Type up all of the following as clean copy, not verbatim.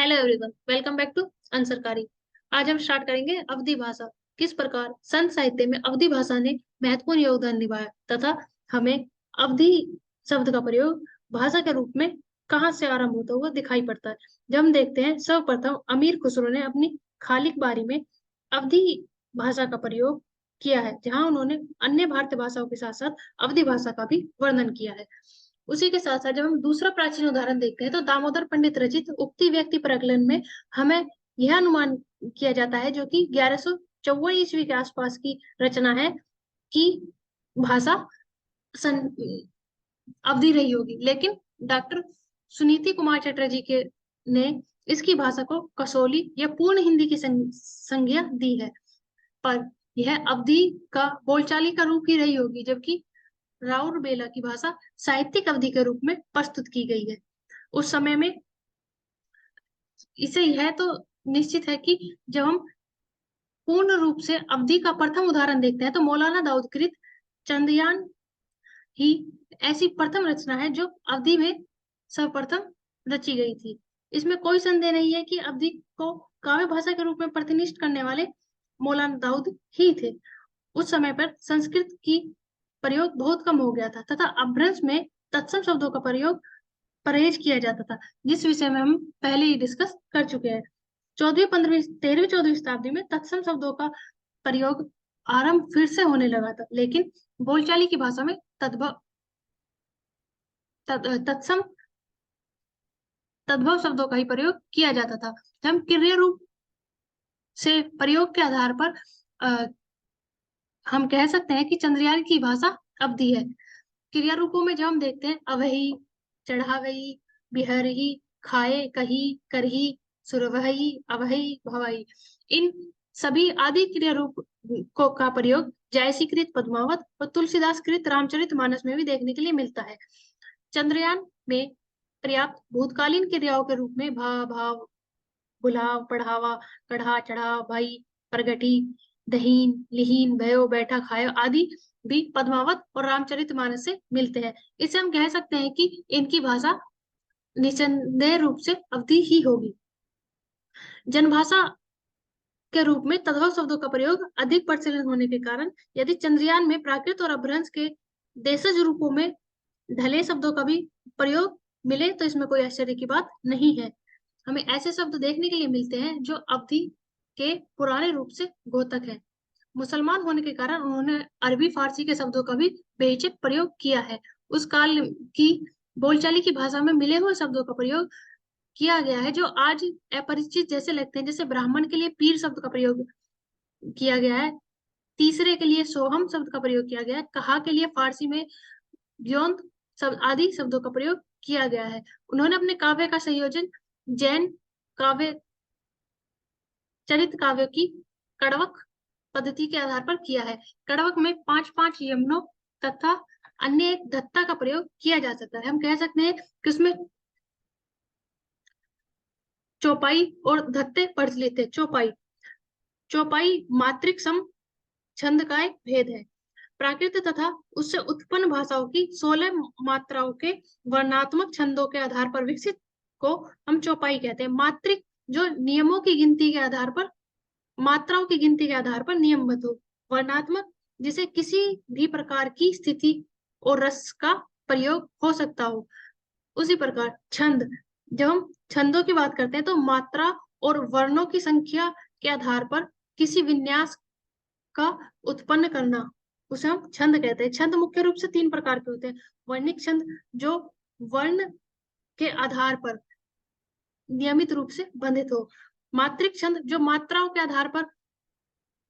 Hello everyone, welcome back to Answerkaari. आज हम start करेंगे अवधी भाषा। किस प्रकार संत साहित्य में अवधी भाषा ने महत्वपूर्ण योगदान निभाया तथा हमें अवधी शब्द का प्रयोग भाषा के रूप में कहाँ से आरंभ होता हुआ दिखाई पड़ता है। जब हम देखते हैं, सर्वप्रथम अमीर खुसरो ने अपनी खालिक बारी में अवधी भाषा का प्रयोग किया है, जहां उन्होंने अन्य भारतीय भाषाओं के साथ साथ अवधी भाषा का भी वर्णन किया है। उसी के साथ साथ जब हम दूसरा प्राचीन उदाहरण देखते हैं तो दामोदर पंडित रचित उक्ति व्यक्ति प्रकलन में हमें यह अनुमान किया जाता है, जो कि 1154 ईस्वी के आसपास की रचना है, कि भाषा सन अवधि रही होगी। लेकिन डॉक्टर सुनीति कुमार चटर्जी के ने इसकी भाषा को कसौली या पूर्ण हिंदी की संज्ञा दी है, पर यह अवधि का बोलचाली का रूप ही रही होगी, जबकि राउरबेला की भाषा साहित्यिक अवधि के रूप में प्रस्तुत की गई है उस समय में। इसे यह तो निश्चित है कि जब हम पूर्ण रूप से अवधि का प्रथम उदाहरण देखते हैं तो मौलाना दाऊद कृत चंद्रयान ही ऐसी प्रथम रचना है जो अवधि में सर्वप्रथम रची गई थी। इसमें कोई संदेह नहीं है कि अवधि को काव्य भाषा के रूप में प्रतिनिधित्व करने वाले मौलाना दाऊद ही थे। उस समय पर संस्कृत की प्रयोग बहुत कम हो गया था तथा अपभ्रंश में तत्सम शब्दों का प्रयोग परहेज किया जाता था, जिस विषय में हम पहले ही डिस्कस कर चुके हैं। 13वीं 14वीं शताब्दी में तत्सम शब्दों का प्रयोग आरंभ फिर से होने लगा था, लेकिन बोलचाली की भाषा में तत्सम तद्भव शब्दों का ही प्रयोग किया जाता था। हम क्रिया रूप से प्रयोग के आधार पर हम कह सकते हैं कि चंद्रयान की भाषा अवधि है। क्रिया रूपों में जब हम देखते हैं अवही, चढ़ावही, बिहरही, खाए, कही, करही, सुरवही, अवही, भवही, इन सभी आदि क्रिया रूप को का प्रयोग जायसीकृत पद्मावत और तुलसीदास कृत रामचरितमानस में भी देखने के लिए मिलता है। चंद्रयान में पर्याप्त भूतकालीन क्रियाओं के रूप में भा, भाव, बुलाव, पढ़ावा, कढ़ा, चढ़ा, भाई, प्रगटी, दहीन, लिहीन, भयो, बैठा, खायो आदि भी पद्मावत और रामचरितमानस से मिलते हैं। इससे हम कह सकते हैं कि इनकी भाषा निसंदेह रूप से अवधि ही होगी। जनभाषा के रूप में तद्भव शब्दों का प्रयोग अधिक प्रचलन होने के कारण यदि चंद्रयान में प्राकृत और अपभ्रंश के देशज रूपों में ढले शब्दों का भी प्रयोग मिले तो इसमें कोई आश्चर्य की बात नहीं है। हमें ऐसे शब्द देखने के लिए मिलते हैं जो अवधि के पुराने रूप से घोतक है। मुसलमान होने के कारण उन्होंने अरबी फारसी के शब्दों का भी बेहिचक प्रयोग किया है। उस काल की बोलचाली की भाषा में मिले हुए शब्दों का प्रयोग किया गया है जो आज अपरिचित जैसे लगते हैं। जैसे ब्राह्मण के लिए पीर शब्द का प्रयोग किया गया है, तीसरे के लिए सोहम शब्द का प्रयोग किया गया है, कहा के लिए फारसी में व्योंत शब्द आदि शब्दों का प्रयोग किया गया है। उन्होंने अपने काव्य का संयोजन जैन काव्य चरित काव्य की कड़वक पद्धति के आधार पर किया है। कड़वक में 5-5 यमनों तथा अन्य एक धत्ता का प्रयोग किया जा सकता है। हम कह सकते हैं कि उसमें चौपाई और धत्ते प्रचलित है। चौपाई चौपाई मात्रिक सम छंद का एक भेद है। प्राकृत तथा उससे उत्पन्न भाषाओं की 16 मात्राओं के वर्णात्मक छंदों के आधार पर विकसित को हम चौपाई कहते हैं। मात्रिक जो नियमों की गिनती के आधार पर, मात्राओं की गिनती के आधार पर नियमबद्ध हो। वर्णात्मक जिसे किसी भी प्रकार की स्थिति और रस का प्रयोग हो सकता हो। उसी प्रकार छंद, जब हम छंदों की बात करते हैं तो मात्रा और वर्णों की संख्या के आधार पर किसी विन्यास का उत्पन्न करना, उसे हम छंद कहते हैं। छंद मुख्य रूप से 3 प्रकार के होते हैं। वर्णिक छंद जो वर्ण के आधार पर नियमित रूप से बंधित हो। मात्रिक छंद जो मात्राओं के आधार पर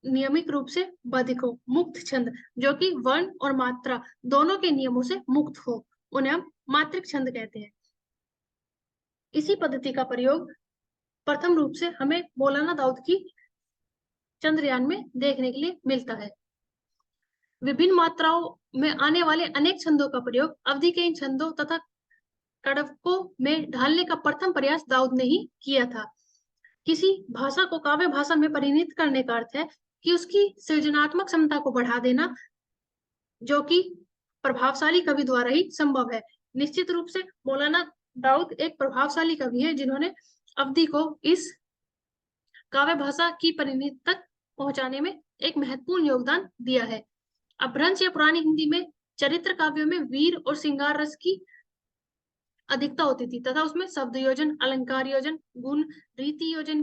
नियमित रूप से बंधित हो। मुक्त छंद जो कि वर्ण और मात्रा दोनों के नियमों से मुक्त हो, उन्हें हम मात्रिक छंद कहते हैं। इसी पद्धति का प्रयोग प्रथम रूप से हमें मौलाना दाऊद की चंद्रयान में देखने के लिए मिलता है। विभिन्न मात्राओं में आने वाले अनेक छंदों का प्रयोग अवधि के इन छंदों तथा कड़वकों में ढालने का प्रथम प्रयास दाऊद ने ही किया था। किसी भाषा को काव्य भाषा में परिणत करने का अर्थ है कि उसकी सृजनात्मक क्षमता को बढ़ा देना, जो कि प्रभावशाली कवि द्वारा ही संभव है। निश्चित रूप से मौलाना दाऊद एक प्रभावशाली कवि है जिन्होंने अवधि को इस काव्य भाषा की परिणति तक पहुंचाने में एक महत्वपूर्ण योगदान दिया है। अपभ्रंश या पुरानी हिंदी में चरित्र काव्यों में वीर और श्रृंगार रस की अधिकता होती थी तथा उसमें शब्द योजन, अलंकार योजन, गुण, रीति योजन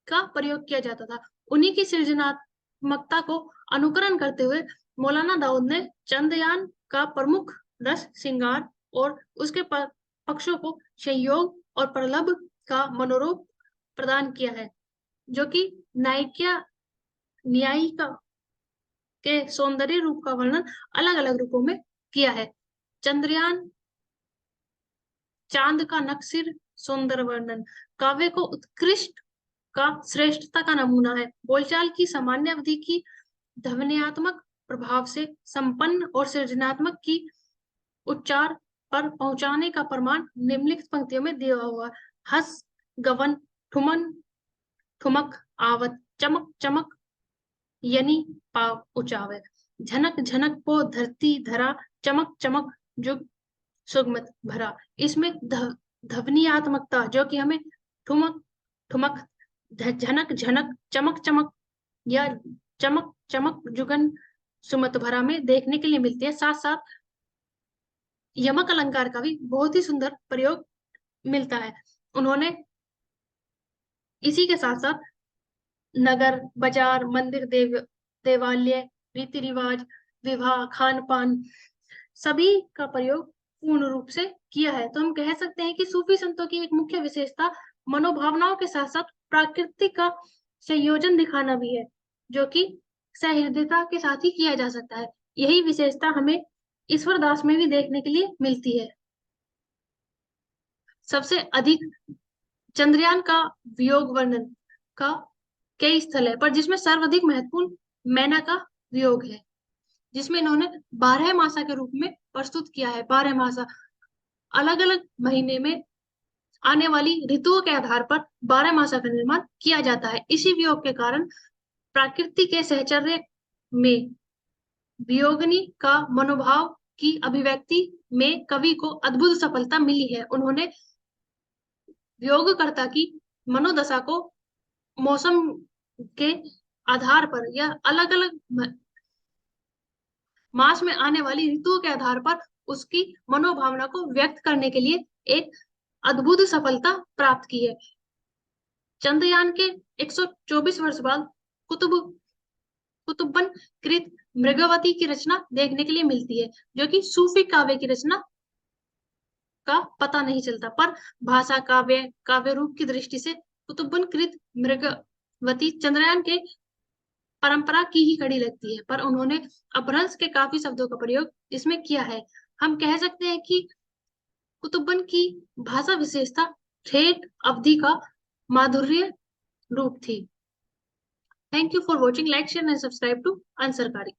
का प्रयोग किया जाता था। उन्हीं की सृजनात्मकता को अनुकरण करते हुए मौलाना दाऊद ने चंद्रयान का प्रमुख रस, श्रृंगार और उसके पक्षों को संयोग और प्रलभ का मनोरूप प्रदान किया है, जो कि नायिका न्यायिका के सौंदर्य रूप का वर्णन अलग अलग रूपों में किया है। चंद्रयान चांद का नक्सिर सुंदर वर्णन काव्य को उत्कृष्ट का श्रेष्ठता का नमूना है। बोलचाल की सामान्य अवधि की ध्वन्यात्मक प्रभाव से संपन्न और सृजनात्मक की उच्चार पर पहुंचाने का प्रमाण निम्नलिखित पंक्तियों में दिया हुआ: हस, गवन, ठुमन, ठुमक, आवत, चमक, चमक, यनि, पाव, उचावे, झनक, झनक पो, धरती, धरा, चमक, चमक, जुग, सुगमत भरा। इसमें ध्वनियात्मकता जो कि हमें ठुमक, ठुमक, झनक, झनक, चमक, चमक या चमक, चमक, जुगन, सुमत भरा में देखने के लिए मिलती है। साथ साथ यमक अलंकार का भी बहुत ही सुंदर प्रयोग मिलता है। उन्होंने इसी के साथ साथ नगर, बाजार, मंदिर, देवालय, रीति रिवाज, विवाह, खान पान सभी का प्रयोग पूर्ण रूप से किया है। तो हम कह सकते हैं कि सूफी संतों की एक मुख्य विशेषता मनोभावनाओं के साथ साथ प्रकृति का संयोजन दिखाना भी है, जो कि सहृदयता के साथ ही किया जा सकता है। यही विशेषता हमें ईश्वर दास में भी देखने के लिए मिलती है। सबसे अधिक चंद्रयान का वियोग वर्णन का कई स्थल है, पर जिसमें सर्वाधिक महत्वपूर्ण मैना का वियोग है, जिसमें इन्होंने 12 मासा के रूप में प्रस्तुत किया है। 12 मासा अलग अलग महीने में आने वाली ऋतुओं के आधार पर 12 मासा का निर्माण किया जाता है। इसी वियोग के कारण प्रकृति के सहचर्य में वियोगनी का मनोभाव की अभिव्यक्ति में कवि को अद्भुत सफलता मिली है। उन्होंने वियोगकर्ता की मनोदशा को मौसम के आधार पर या अलग अलग मास में आने वाली ऋतुओं के आधार पर उसकी मनोभावना को व्यक्त करने के लिए एक अद्भुत सफलता प्राप्त की है। चंद्रयान के 124 वर्ष बाद कुतुबन कृत मृगवती की रचना देखने के लिए मिलती है, जो कि सूफी काव्य की रचना का पता नहीं चलता, पर भाषा, काव्य, काव्य रूप की दृष्टि से कुतुबन कृत मृगवती चंद्रयान के परंपरा की ही कड़ी लगती है। पर उन्होंने अपभ्रंश के काफी शब्दों का प्रयोग इसमें किया है। हम कह सकते हैं कि कुतुबन की भाषा विशेषता ठेठ अवधि का माधुर्य रूप थी। Thank you for watching. Like, share and subscribe to आंसरकारी।